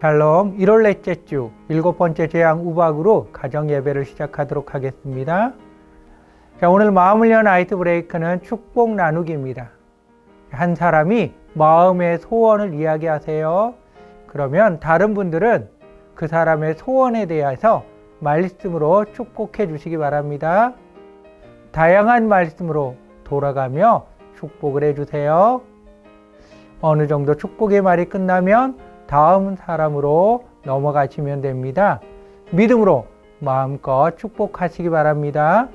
샬롬 1월 넷째 주 7번째 재앙 우박으로 가정 예배를 시작하도록 하겠습니다. 자, 오늘 마음을 연 나이트 브레이크는 축복 나누기입니다. 한 사람이 마음의 소원을 이야기하세요. 그러면 다른 분들은 그 사람의 소원에 대해서 말씀으로 축복해 주시기 바랍니다. 다양한 말씀으로 돌아가며 축복을 해주세요. 어느 정도 축복의 말이 끝나면 다음 사람으로 넘어가시면 됩니다. 믿음으로 마음껏 축복하시기 바랍니다.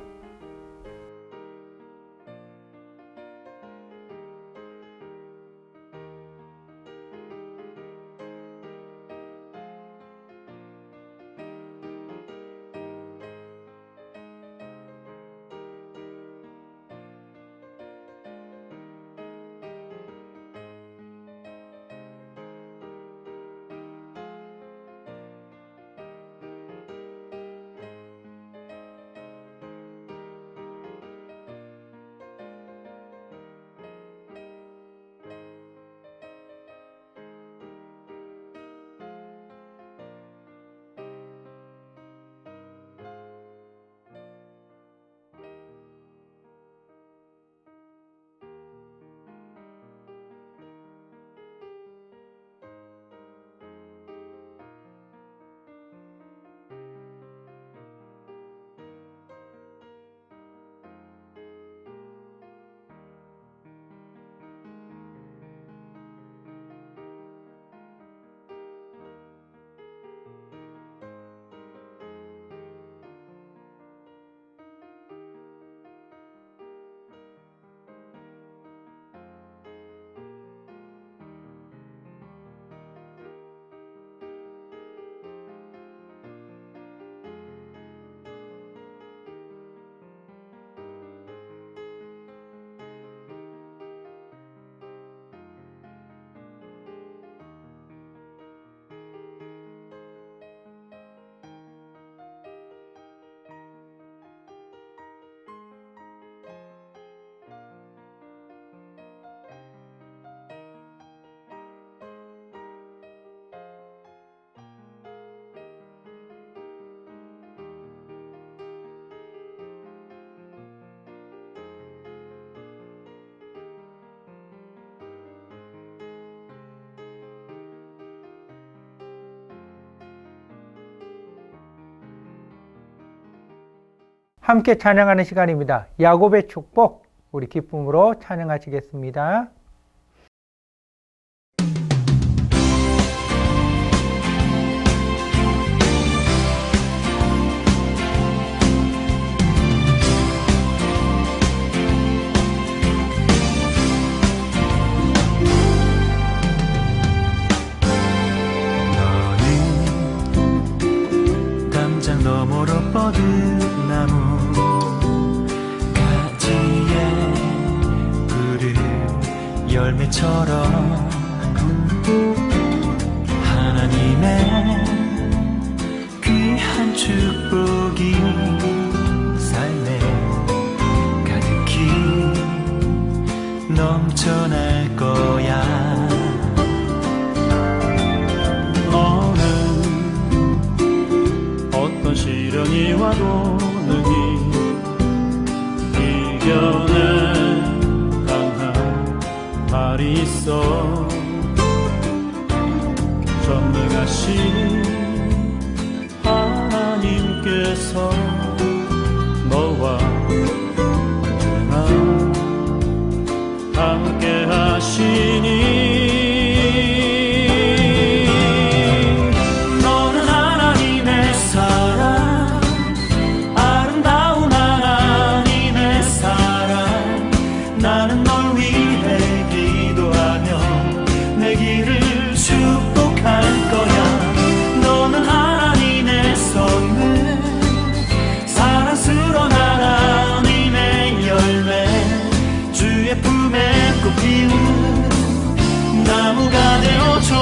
함께 찬양하는 시간입니다. 야곱의 축복, 우리 기쁨으로 찬양하시겠습니다. 너는 담장 너머로 뻗은 나무 열매처럼 하나님의 귀한 축복이 삶에 가득히 넘쳐날 거야. 너는 어떤 시련이 와도 능히 이겨내 말이 있어. 전능하신 하나님께서 너와 언제나 함께 하시니 너는 하나님의 사랑, 아름다운 하나님의 사랑. 나는 널 위해 내 길을 축복할 거야. 너는 하나님의 선물, 사랑스러운 하나님의 열매, 주의 품에 꽃 피운 나무가 되어줘.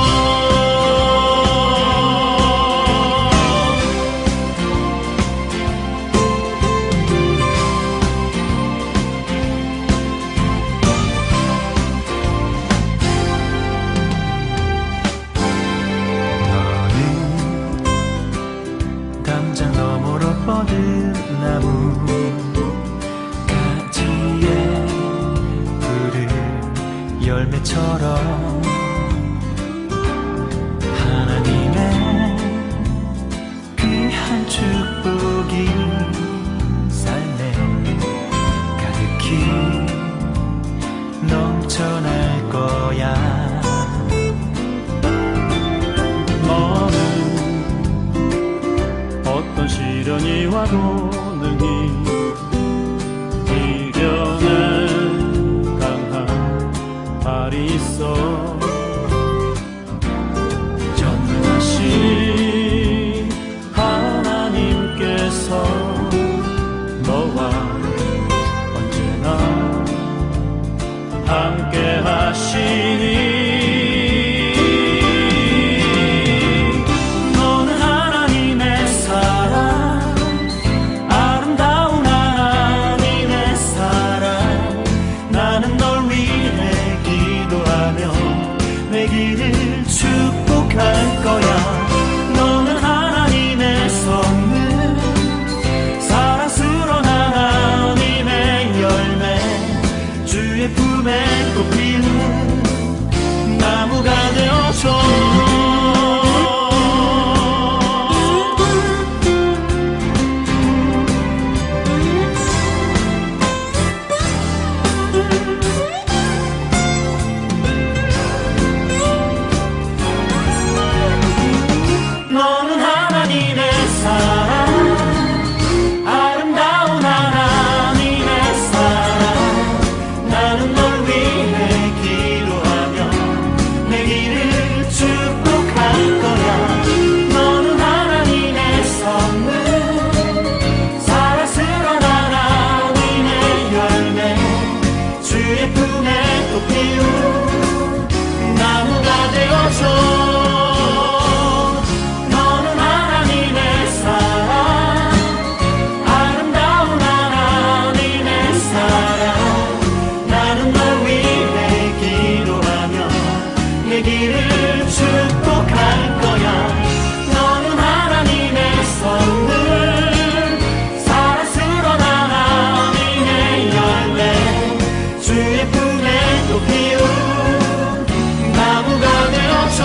열매처럼 하나님의 귀한 축복이 삶에 가득히 넘쳐날 거야. 너는 어떤 시련이 와도 능히 이겨낼 강한 발이 있어. 전능하신 하나님께서 너와 언제나 함께 하시니. 너는 하나님의 사랑, 아름다운 하나님의 사랑. 나는 널 위해 기도하며 내 길을 축복할 거야. 너는 하나님의 선물, 사랑스러운 하나님의 열매, 주의 품에 꽃피는 나무가 되어줘. 너는 하나님의 사랑, 아름다운 하나님의 사랑. 나는 널 위해 기도하며 내 길을 축복할 거야. 너는 하나님의 선물, 사랑스러운 하나님의 열매, 주의 품에 또 피운 나무가 되어줘. 내 길을 축복할 거야. 너는 하나님의 선물, 사랑스러운 하나님의 열매, 주의 품에 또 피운 나무가 되어줘.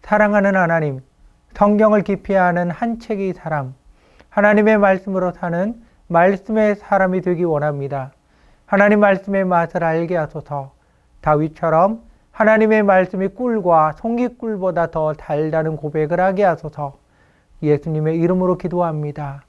사랑하는 하나님, 성경을 깊이 아는 한 책의 사람, 하나님의 말씀으로 사는 말씀의 사람이 되기 원합니다. 하나님 말씀의 맛을 알게 하소서. 다윗처럼 하나님의 말씀이 꿀과 송이꿀보다 더 달다는 고백을 하게 하소서. 예수님의 이름으로 기도합니다.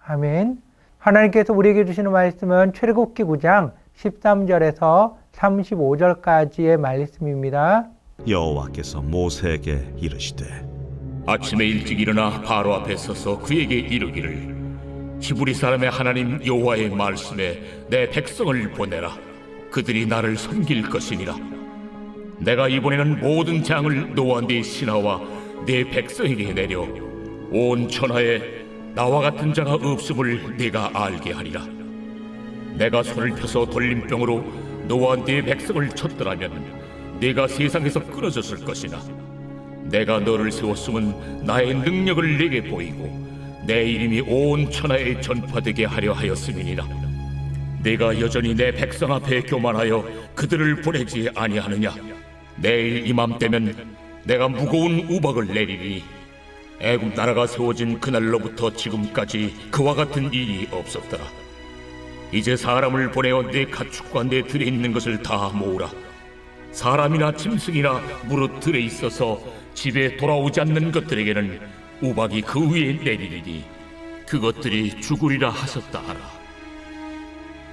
아멘. 하나님께서 우리에게 주시는 말씀은 출애굽기 9장 13절에서 35절까지의 말씀입니다. 여호와께서 모세에게 이르시되 아침에 일찍 일어나 바로 앞에 서서 그에게 이르기를 히브리 사람의 하나님 여호와의 말씀에 내 백성을 보내라. 그들이 나를 섬길 것이니라. 내가 이번에는 모든 재앙을 노아 네 신하와 네 백성에게 내려 온 천하에 나와 같은 자가 없음을 네가 알게 하리라. 내가 손을 펴서 돌림병으로 노아 네 백성을 쳤더라면 네가 세상에서 끊어졌을 것이나 내가 너를 세웠음은 나의 능력을 네게 보이고 내 이름이 온 천하에 전파되게 하려 하였음이니라. 네가 여전히 내 백성 앞에 교만하여 그들을 보내지 아니하느냐. 내일 이맘때면 내가 무거운 우박을 내리리니 애굽 나라가 세워진 그날로부터 지금까지 그와 같은 일이 없었더라. 이제 사람을 보내어 내 가축과 내 들에 있는 것을 다 모으라. 사람이나 짐승이나 무릇 들에 있어서 집에 돌아오지 않는 것들에게는 우박이 그 위에 내리리니 그것들이 죽으리라 하셨다 하라.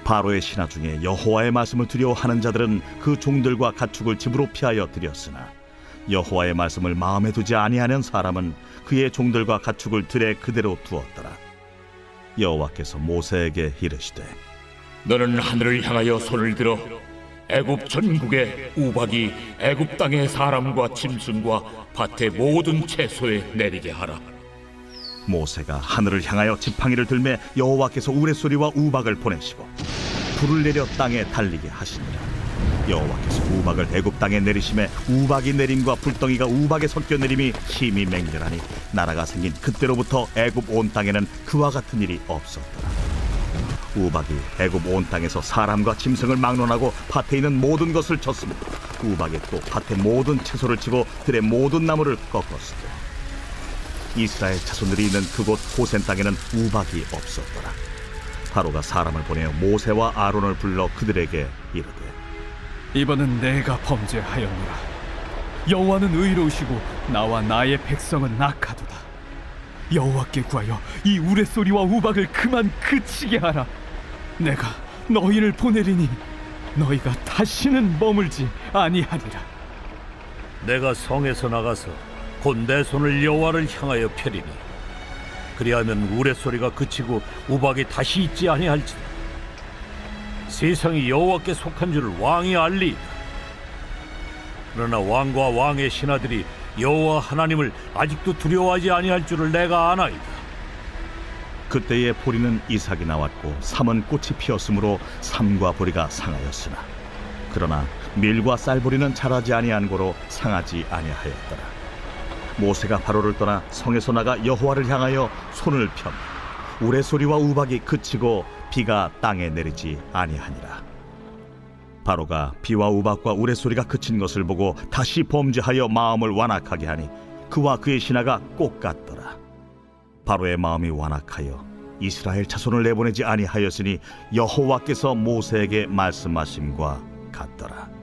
바로의 신하 중에 여호와의 말씀을 두려워하는 자들은 그 종들과 가축을 집으로 피하여 들였으나 여호와의 말씀을 마음에 두지 아니하는 사람은 그의 종들과 가축을 들에 그대로 두었더라. 여호와께서 모세에게 이르시되 너는 하늘을 향하여 손을 들어 애굽 전국에 우박이 애굽 땅의 사람과 짐승과 밭의 모든 채소에 내리게 하라. 모세가 하늘을 향하여 지팡이를 들매 여호와께서 우레소리와 우박을 보내시고 불을 내려 땅에 달리게 하시니라. 여호와께서 우박을 애굽 땅에 내리심에 우박이 내림과 불덩이가 우박에 섞여 내림이 심히 맹렬하니 나라가 생긴 그때로부터 애굽 온 땅에는 그와 같은 일이 없었더라. 우박이 애굽 온 땅에서 사람과 짐승을 막론하고 밭에 있는 모든 것을 쳤으며 우박이 또 밭의 모든 채소를 치고 들의 모든 나무를 꺾었으며 이스라엘 자손들이 있는 그곳 고센 땅에는 우박이 없었더라. 바로가 사람을 보내어 모세와 아론을 불러 그들에게 이르되 이번은 내가 범죄하였노라. 여호와는 의로우시고 나와 나의 백성은 악하도다. 여호와께 구하여 이 우레소리와 우박을 그만 그치게 하라. 내가 너희를 보내리니 너희가 다시는 머물지 아니하리라. 내가 성에서 나가서 곧 내 손을 여호와를 향하여 펴리니 그리하면 우레소리가 그치고 우박이 다시 있지 아니할지라. 세상이 여호와께 속한 줄을 왕이 알리이다. 그러나 왕과 왕의 신하들이 여호와 하나님을 아직도 두려워하지 아니할 줄을 내가 아나이다. 그때에 보리는 이삭이 나왔고 삼은 꽃이 피었으므로 삼과 보리가 상하였으나 그러나 밀과 쌀보리는 자라지 아니한 고로 상하지 아니하였더라. 모세가 바로를 떠나 성에서 나가 여호와를 향하여 손을 펴며 우레소리와 우박이 그치고 비가 땅에 내리지 아니하니라. 바로가 비와 우박과 우레소리가 그친 것을 보고 다시 범죄하여 마음을 완악하게 하니 그와 그의 신하가 꼭 같더라. 바로의 마음이 완악하여 이스라엘 자손을 내보내지 아니하였으니 여호와께서 모세에게 말씀하심과 같더라.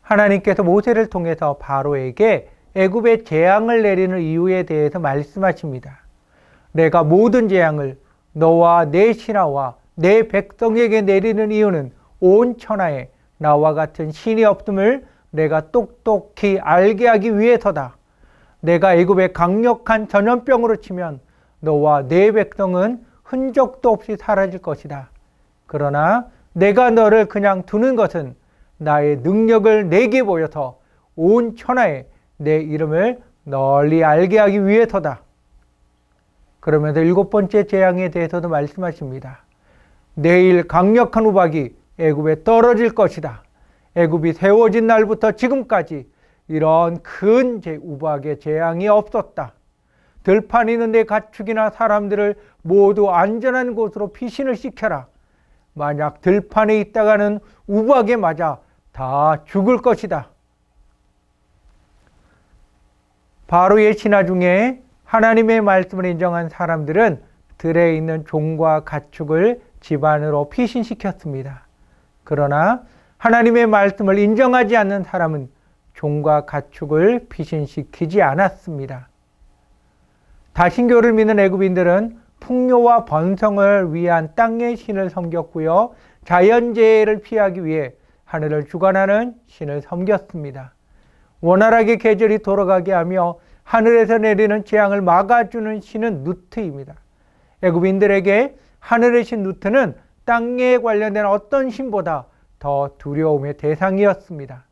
하나님께서 모세를 통해서 바로에게 애굽에 재앙을 내리는 이유에 대해서 말씀하십니다. 내가 모든 재앙을 너와 내 신하와 내 백성에게 내리는 이유는 온 천하에 나와 같은 신이 없음을 내가 똑똑히 알게 하기 위해서다. 내가 애굽의 강력한 전염병으로 치면 너와 내 백성은 흔적도 없이 사라질 것이다. 그러나 내가 너를 그냥 두는 것은 나의 능력을 내게 보여서 온 천하에 내 이름을 널리 알게 하기 위해서다. 그러면서 7번째 재앙에 대해서도 말씀하십니다. 내일 강력한 우박이 애굽에 떨어질 것이다. 애굽이 세워진 날부터 지금까지 이런 큰 우박의 재앙이 없었다. 들판에 있는 내 가축이나 사람들을 모두 안전한 곳으로 피신을 시켜라. 만약 들판에 있다가는 우박에 맞아 다 죽을 것이다. 바로의 신하 중에 하나님의 말씀을 인정한 사람들은 들에 있는 종과 가축을 집안으로 피신시켰습니다. 그러나 하나님의 말씀을 인정하지 않는 사람은 종과 가축을 피신시키지 않았습니다. 다신교를 믿는 애굽인들은 풍요와 번성을 위한 땅의 신을 섬겼고요. 자연재해를 피하기 위해 하늘을 주관하는 신을 섬겼습니다. 원활하게 계절이 돌아가게 하며 하늘에서 내리는 재앙을 막아주는 신은 누트입니다. 애굽인들에게 하늘의 신 누트는 땅에 관련된 어떤 신보다 더 두려움의 대상이었습니다.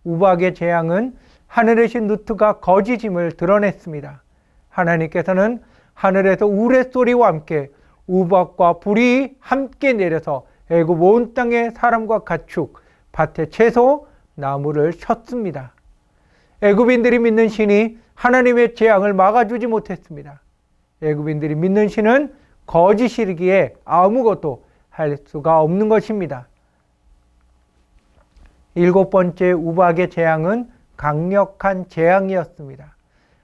우박의 재앙은 하늘의 신 누트가 거짓임을 드러냈습니다. 하나님께서는 하늘에서 우레소리와 함께 우박과 불이 함께 내려서 애굽 온 땅의 사람과 가축, 밭의 채소, 나무를 쳤습니다. 애굽인들이 믿는 신이 하나님의 재앙을 막아주지 못했습니다. 애굽인들이 믿는 신은 거짓이기에 아무것도 할 수가 없는 것입니다. 7번째 우박의 재앙은 강력한 재앙이었습니다.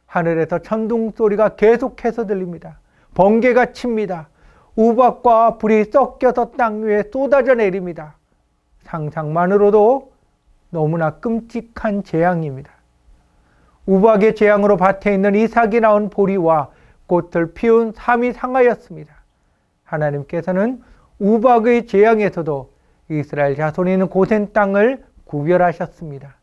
하늘에서 천둥 소리가 계속해서 들립니다. 번개가 칩니다. 우박과 불이 섞여서 땅 위에 쏟아져 내립니다. 상상만으로도 너무나 끔찍한 재앙입니다. 우박의 재앙으로 밭에 있는 이삭이 낳은 보리와 꽃을 피운 삶이 상하였습니다. 하나님께서는 우박의 재앙에서도 이스라엘 자손이 있는 고센 땅을 구별하셨습니다.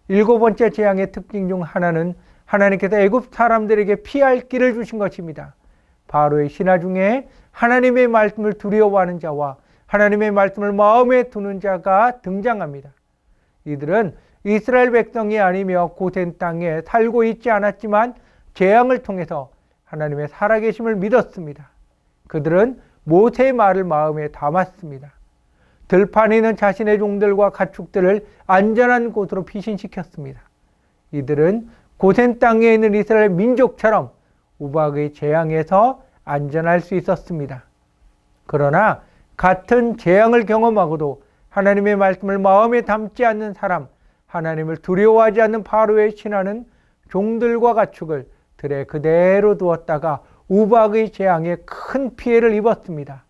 7번째 재앙의 특징 중 하나는 하나님께서 애굽 사람들에게 피할 길을 주신 것입니다. 바로의 신하 중에 하나님의 말씀을 두려워하는 자와 하나님의 말씀을 마음에 두는 자가 등장합니다. 이들은 이스라엘 백성이 아니며 고센 땅에 살고 있지 않았지만 재앙을 통해서 하나님의 살아계심을 믿었습니다. 그들은 모세의 말을 마음에 담았습니다. 들판에 있는 자신의 종들과 가축들을 안전한 곳으로 피신시켰습니다. 이들은 고센 땅에 있는 이스라엘 민족처럼 우박의 재앙에서 안전할 수 있었습니다. 그러나 같은 재앙을 경험하고도 하나님의 말씀을 마음에 담지 않는 사람, 하나님을 두려워하지 않는 바로의 신하는 종들과 가축을 들에 그대로 두었다가 우박의 재앙에 큰 피해를 입었습니다.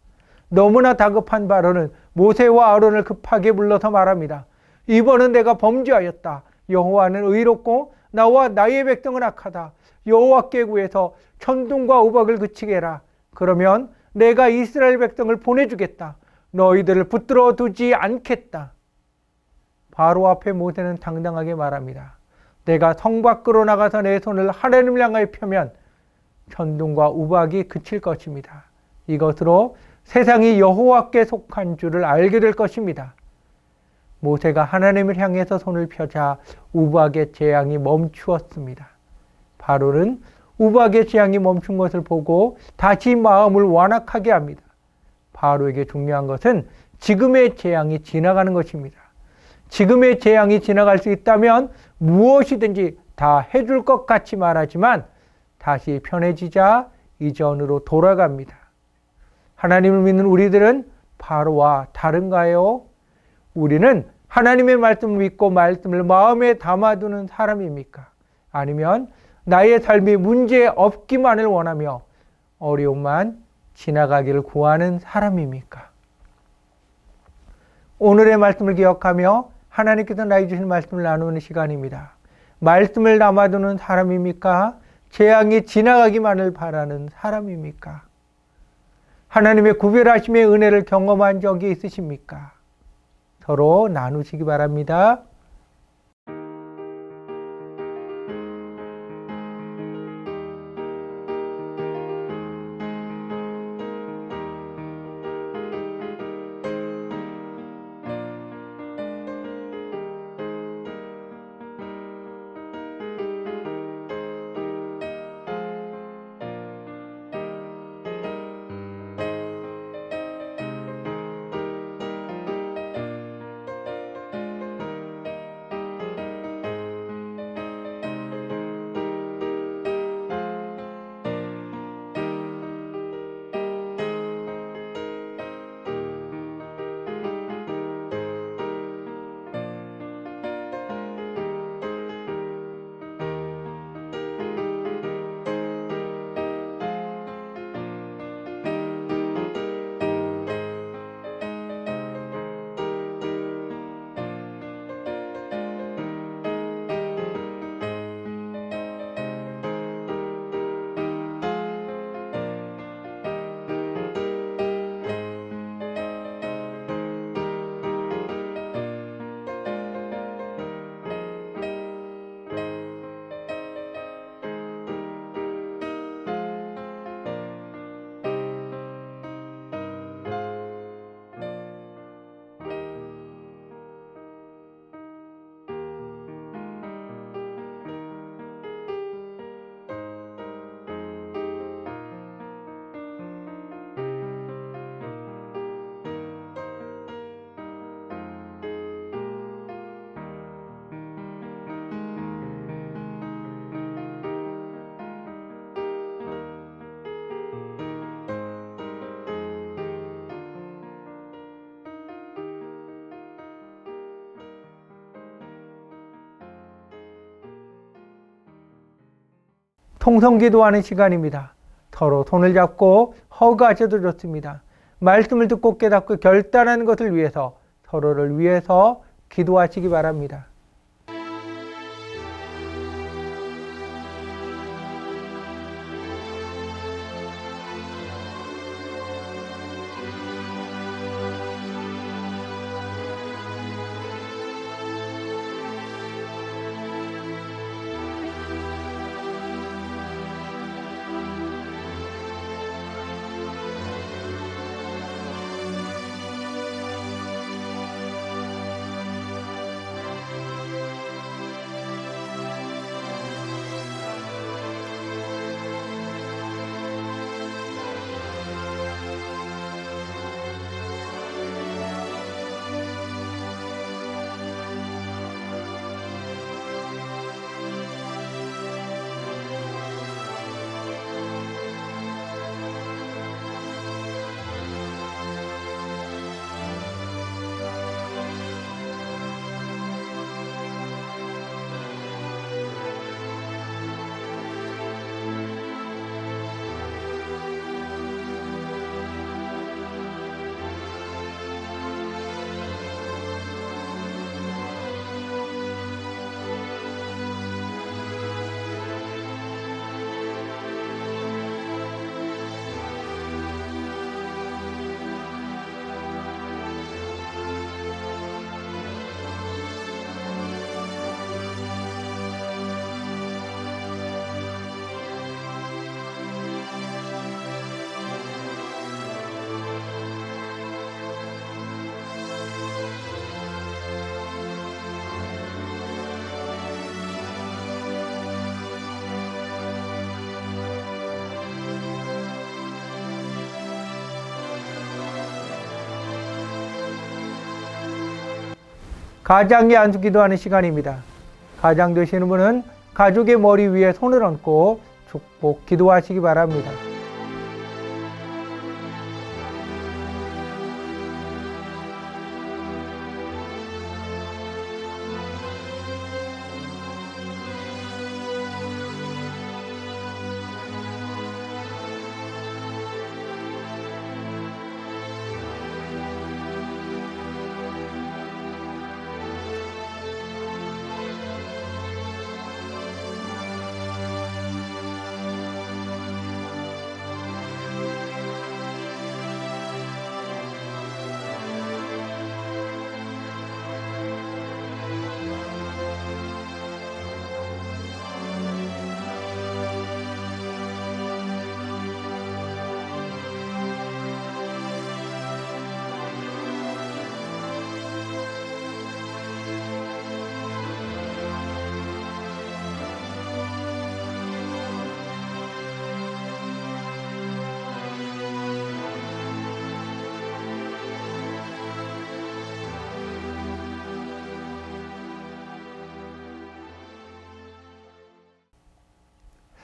너무나 다급한 바로는 모세와 아론을 급하게 불러서 말합니다. 이번은 내가 범죄하였다. 여호와는 의롭고 나와 나의 백성은 악하다. 여호와께 구해서 천둥과 우박을 그치게 해라. 그러면 내가 이스라엘 백성을 보내주겠다. 너희들을 붙들어 두지 않겠다. 바로 앞에 모세는 당당하게 말합니다. 내가 성 밖으로 나가서 내 손을 하나님을 향하여 펴면 천둥과 우박이 그칠 것입니다. 이것으로 세상이 여호와께 속한 줄을 알게 될 것입니다. 모세가 하나님을 향해서 손을 펴자 우박의 재앙이 멈추었습니다. 바로는 우박의 재앙이 멈춘 것을 보고 다시 마음을 완악하게 합니다. 바로에게 중요한 것은 지금의 재앙이 지나가는 것입니다. 지금의 재앙이 지나갈 수 있다면 무엇이든지 다 해줄 것 같이 말하지만 다시 편해지자 이전으로 돌아갑니다. 하나님을 믿는 우리들은 바로와 다른가요? 우리는 하나님의 말씀을 믿고 말씀을 마음에 담아두는 사람입니까? 아니면 나의 삶이 문제 없기만을 원하며 어려움만 지나가기를 구하는 사람입니까? 오늘의 말씀을 기억하며 하나님께서 나에게 주신 말씀을 나누는 시간입니다. 말씀을 담아두는 사람입니까? 재앙이 지나가기만을 바라는 사람입니까? 하나님의 구별하심의 은혜를 경험한 적이 있으십니까? 서로 나누시기 바랍니다. 통성기도하는 시간입니다. 서로 손을 잡고 허그하셔도 좋습니다. 말씀을 듣고 깨닫고 결단하는 것을 위해서 서로를 위해서 기도하시기 바랍니다. 가장이 안수 기도하는 시간입니다. 가장 되시는 분은 가족의 머리 위에 손을 얹고 축복 기도하시기 바랍니다.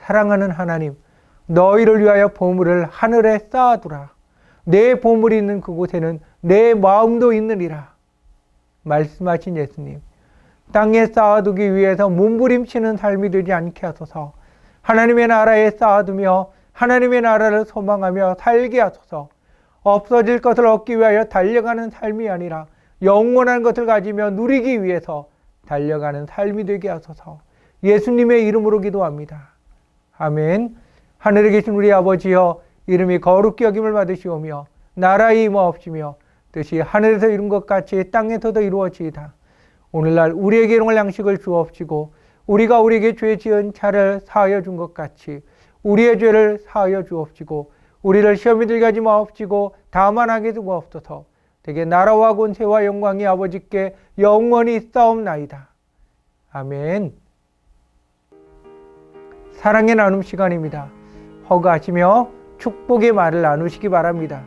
사랑하는 하나님, 너희를 위하여 보물을 하늘에 쌓아두라. 내 보물이 있는 그곳에는 내 마음도 있느니라. 말씀하신 예수님, 땅에 쌓아두기 위해서 몸부림치는 삶이 되지 않게 하소서. 하나님의 나라에 쌓아두며 하나님의 나라를 소망하며 살게 하소서. 없어질 것을 얻기 위하여 달려가는 삶이 아니라 영원한 것을 가지며 누리기 위해서 달려가는 삶이 되게 하소서. 예수님의 이름으로 기도합니다. 아멘. 하늘에 계신 우리 아버지여, 이름이 거룩히 여김을 받으시오며 나라의 임하옵시며 뜻이 하늘에서 이룬 것 같이 땅에서도 이루어지이다. 오늘날 우리에게 일용할 양식을 주옵시고 우리가 우리에게 죄 지은 자를 사하여 준 것 같이 우리의 죄를 사하여 주옵시고 우리를 시험에 들게 하지 마옵시고 다만 하게 두옵소서. 되게 나라와 권세와 영광이 아버지께 영원히 있사옵나이다. 아멘. 사랑의 나눔 시간입니다. 허가하시며 축복의 말을 나누시기 바랍니다.